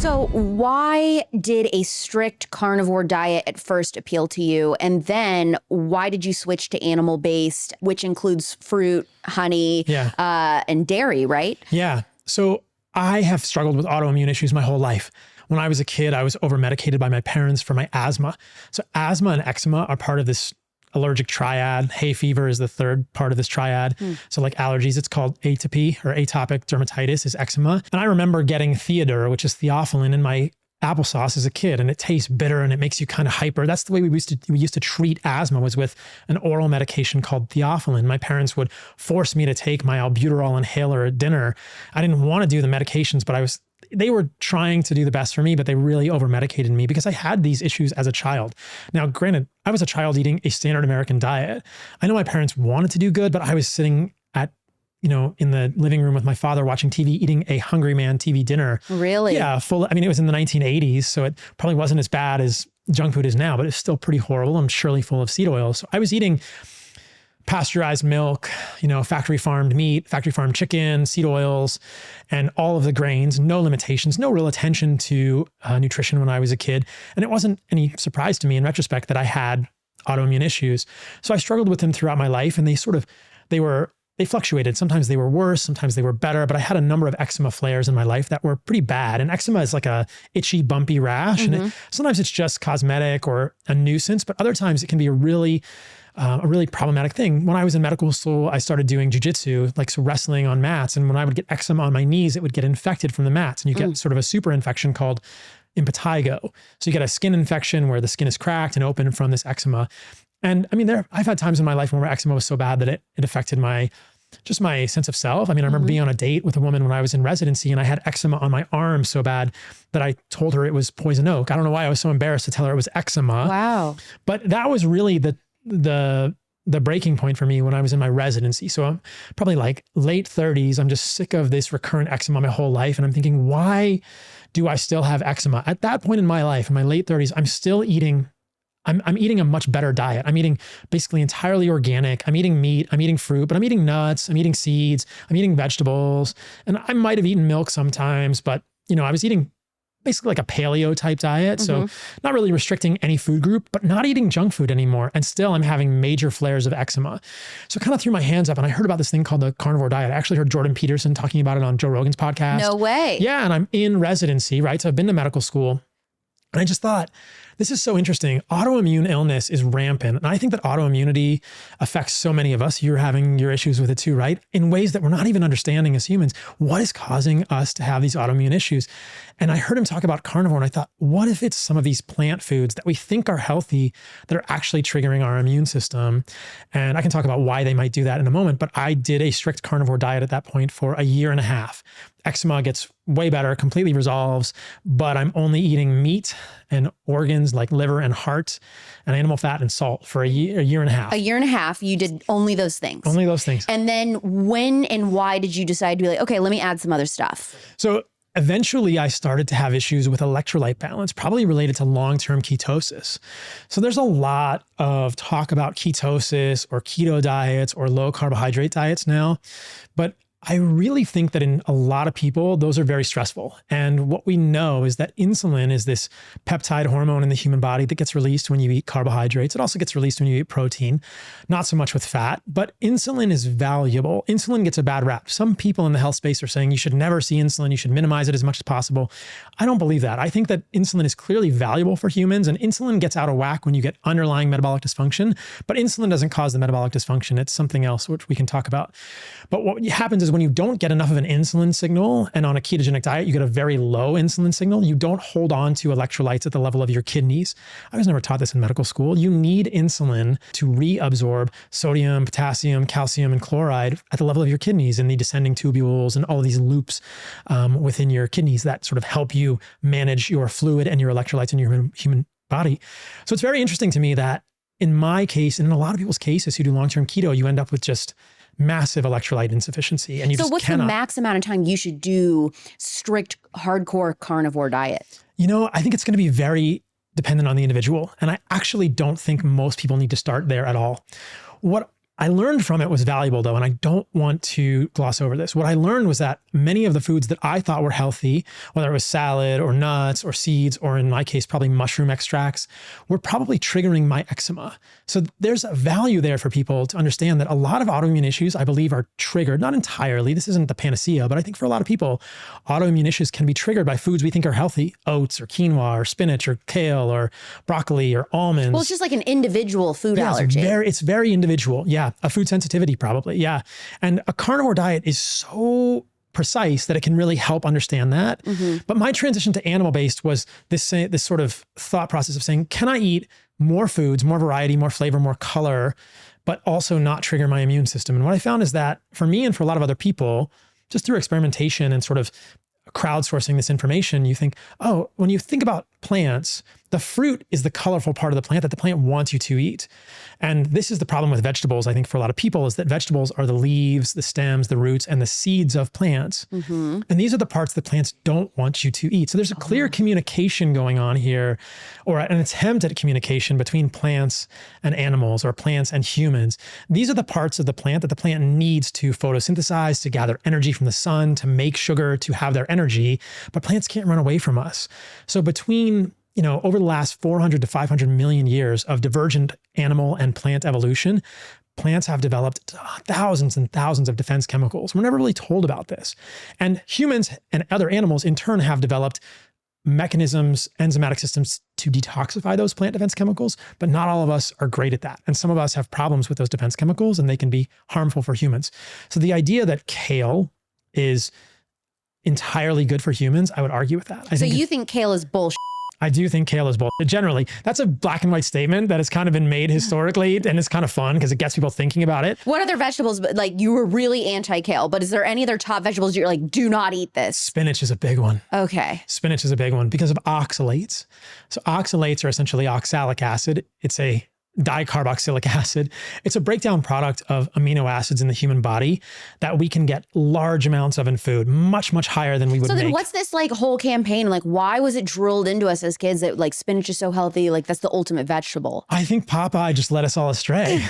So why did a strict carnivore diet at first appeal to you? And then why did you switch to animal-based, which includes fruit, honey, and dairy, right? Yeah. So I have struggled with autoimmune issues my whole life. When I was a kid, I was over-medicated by my parents for my asthma. So asthma and eczema are part of this allergic triad. Hay fever is the third part of this triad. So like allergies, it's called atopy or atopic dermatitis is eczema. And I remember getting Theodor, which is theophylline, in my applesauce as a kid, and it tastes bitter and it makes you kind of hyper. That's the way we used to treat asthma, was with an oral medication called theophylline. My parents would force me to take my albuterol inhaler at dinner. I didn't want to do the medications, but they were trying to do the best for me, but they really over-medicated me because I had these issues as a child. Now, granted, I was a child eating a standard American diet. I know my parents wanted to do good, but I was sitting at, in the living room with my father watching TV, eating a Hungry Man TV dinner. Really? Yeah, it was in the 1980s, so it probably wasn't as bad as junk food is now, but it's still pretty horrible and surely full of seed oils. So I was eating pasteurized milk, factory farmed meat, factory farmed chicken, seed oils, and all of the grains, no limitations, no real attention to nutrition when I was a kid. And it wasn't any surprise to me in retrospect that I had autoimmune issues. So I struggled with them throughout my life, and they fluctuated. Sometimes they were worse, sometimes they were better, but I had a number of eczema flares in my life that were pretty bad. And eczema is like a itchy, bumpy rash. And sometimes it's just cosmetic or a nuisance, but other times it can be a really problematic thing. When I was in medical school, I started doing jujitsu, wrestling on mats. And when I would get eczema on my knees, it would get infected from the mats. And you get sort of a super infection called impetigo. So you get a skin infection where the skin is cracked and open from this eczema. And I've had times in my life where eczema was so bad that it affected my sense of self. I remember being on a date with a woman when I was in residency, and I had eczema on my arm so bad that I told her it was poison oak. I don't know why I was so embarrassed to tell her it was eczema. Wow. But that was really the breaking point for me when I was in my residency. So I'm probably late 30s. I'm just sick of this recurrent eczema my whole life. And I'm thinking, why do I still have eczema? At that point in my life, in my late 30s, I'm still eating I'm eating a much better diet. I'm eating basically entirely organic. I'm eating meat, I'm eating fruit, but I'm eating nuts, I'm eating seeds, I'm eating vegetables. And I might have eaten milk sometimes, but I was eating basically like a paleo type diet. So not really restricting any food group, but not eating junk food anymore. And still I'm having major flares of eczema. So I kind of threw my hands up and I heard about this thing called the carnivore diet. I actually heard Jordan Peterson talking about it on Joe Rogan's podcast. No way. Yeah. And I'm in residency, right? So I've been to medical school. And I just thought, this is so interesting. Autoimmune illness is rampant. And I think that autoimmunity affects so many of us. You're having your issues with it too, right? In ways that we're not even understanding as humans. What is causing us to have these autoimmune issues? And I heard him talk about carnivore, and I thought, what if it's some of these plant foods that we think are healthy that are actually triggering our immune system? And I can talk about why they might do that in a moment, but I did a strict carnivore diet at that point for a year and a half. Eczema gets way better, completely resolves, but I'm only eating meat and organs like liver and heart and animal fat and salt for a year and a half. A year and a half, you did only those things. Only those things. And then when and why did you decide to be like, okay, let me add some other stuff? So eventually I started to have issues with electrolyte balance, probably related to long-term ketosis. So there's a lot of talk about ketosis or keto diets or low carbohydrate diets now, but I really think that in a lot of people, those are very stressful. And what we know is that insulin is this peptide hormone in the human body that gets released when you eat carbohydrates. It also gets released when you eat protein, not so much with fat, but insulin is valuable. Insulin gets a bad rap. Some people in the health space are saying you should never see insulin. You should minimize it as much as possible. I don't believe that. I think that insulin is clearly valuable for humans, and insulin gets out of whack when you get underlying metabolic dysfunction, but insulin doesn't cause the metabolic dysfunction. It's something else, which we can talk about. But what happens is when you don't get enough of an insulin signal, and on a ketogenic diet, you get a very low insulin signal, you don't hold on to electrolytes at the level of your kidneys. I was never taught this in medical school. You need insulin to reabsorb sodium, potassium, calcium, and chloride at the level of your kidneys in the descending tubules and all of these loops within your kidneys that sort of help you manage your fluid and your electrolytes in your human body. So it's very interesting to me that in my case, and in a lot of people's cases who do long-term keto, you end up with just massive electrolyte insufficiency. And you just what's cannot. The max amount of time you should do strict hardcore carnivore diet? I think it's going to be very dependent on the individual. And I actually don't think most people need to start there at all. What I learned from it was valuable though, and I don't want to gloss over this. What I learned was that many of the foods that I thought were healthy, whether it was salad or nuts or seeds, or in my case, probably mushroom extracts, were probably triggering my eczema. So there's a value there for people to understand that a lot of autoimmune issues, I believe, are triggered, not entirely, this isn't the panacea, but I think for a lot of people, autoimmune issues can be triggered by foods we think are healthy, oats or quinoa or spinach or kale or broccoli or almonds. Well, it's just like an individual food allergy. It's very individual. Yeah. A food sensitivity probably. Yeah. And a carnivore diet is so precise that it can really help understand that. But my transition to animal-based was this sort of thought process of saying, can I eat more foods, more variety, more flavor, more color, but also not trigger my immune system? And what I found is that for me and for a lot of other people, just through experimentation and sort of crowdsourcing this information, you think, oh, when you think about plants, the fruit is the colorful part of the plant that the plant wants you to eat. And this is the problem with vegetables, I think, for a lot of people, is that vegetables are the leaves, the stems, the roots, and the seeds of plants. And these are the parts that plants don't want you to eat. So there's a clear communication going on here, or an attempt at communication between plants and animals, or plants and humans. These are the parts of the plant that the plant needs to photosynthesize, to gather energy from the sun, to make sugar, to have their energy. But plants can't run away from us. So between over the last 400 to 500 million years of divergent animal and plant evolution, plants have developed thousands and thousands of defense chemicals. We're never really told about this. And humans and other animals in turn have developed mechanisms, enzymatic systems to detoxify those plant defense chemicals, but not all of us are great at that. And some of us have problems with those defense chemicals, and they can be harmful for humans. So the idea that kale is entirely good for humans, I would argue with that. So you think kale is bullshit? I do think kale is bullshit. Generally, that's a black and white statement that has kind of been made historically, and it's kind of fun because it gets people thinking about it. What other vegetables, like you were really anti-kale, but is there any other top vegetables you're like, do not eat this? Spinach is a big one. Okay. Spinach is a big one because of oxalates. So oxalates are essentially oxalic acid. It's a dicarboxylic acid. It's a breakdown product of amino acids in the human body that we can get large amounts of in food, much, much higher than we would make. So then what's this like whole campaign? Like, why was it drilled into us as kids that like spinach is so healthy? Like that's the ultimate vegetable. I think Popeye just led us all astray.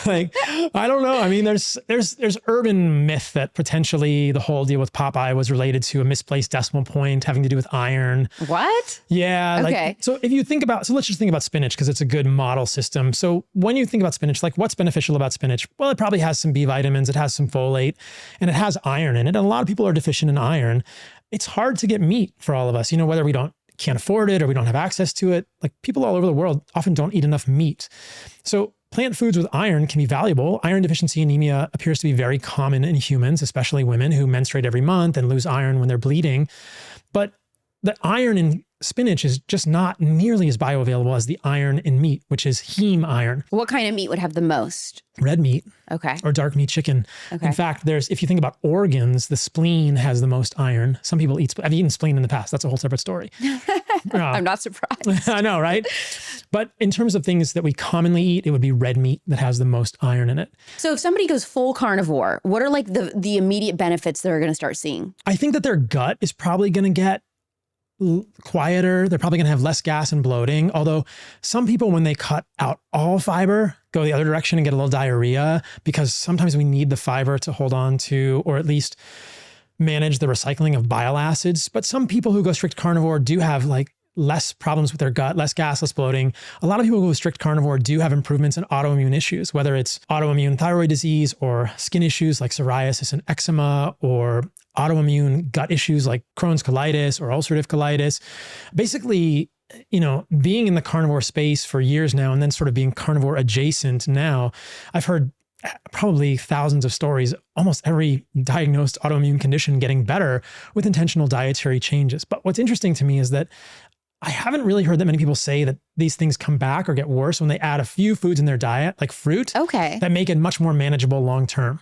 like, I don't know. I mean, there's urban myth that potentially the whole deal with Popeye was related to a misplaced decimal point having to do with iron. What? Yeah. Okay. Like, so if you think about, so let's just think about spinach because it's a good model system. So when you think about spinach, like what's beneficial about spinach? Well, it probably has some B vitamins, it has some folate, and it has iron in it. And a lot of people are deficient in iron. It's hard to get meat for all of us, whether we can't afford it or we don't have access to it. Like people all over the world often don't eat enough meat. So plant foods with iron can be valuable. Iron deficiency anemia appears to be very common in humans, especially women who menstruate every month and lose iron when they're bleeding. But the iron in spinach is just not nearly as bioavailable as the iron in meat, which is heme iron. What kind of meat would have the most? Red meat. Okay. Or dark meat chicken. Okay. In fact, if you think about organs, the spleen has the most iron. Some people I've eaten spleen in the past. That's a whole separate story. I'm not surprised. I know, right? But in terms of things that we commonly eat, it would be red meat that has the most iron in it. So if somebody goes full carnivore, what are like the immediate benefits they're going to start seeing? I think that their gut is probably going to get quieter. They're probably going to have less gas and bloating. Although some people, when they cut out all fiber, go the other direction and get a little diarrhea because sometimes we need the fiber to hold on to, or at least manage the recycling of bile acids. But some people who go strict carnivore do have like less problems with their gut, less gas, less bloating. A lot of people who go strict carnivore do have improvements in autoimmune issues, whether it's autoimmune thyroid disease or skin issues like psoriasis and eczema, or autoimmune gut issues like Crohn's colitis or ulcerative colitis. Basically, being in the carnivore space for years now and then sort of being carnivore adjacent now, I've heard probably thousands of stories, almost every diagnosed autoimmune condition getting better with intentional dietary changes. But what's interesting to me is that I haven't really heard that many people say that these things come back or get worse when they add a few foods in their diet, like fruit, that make it much more manageable long-term.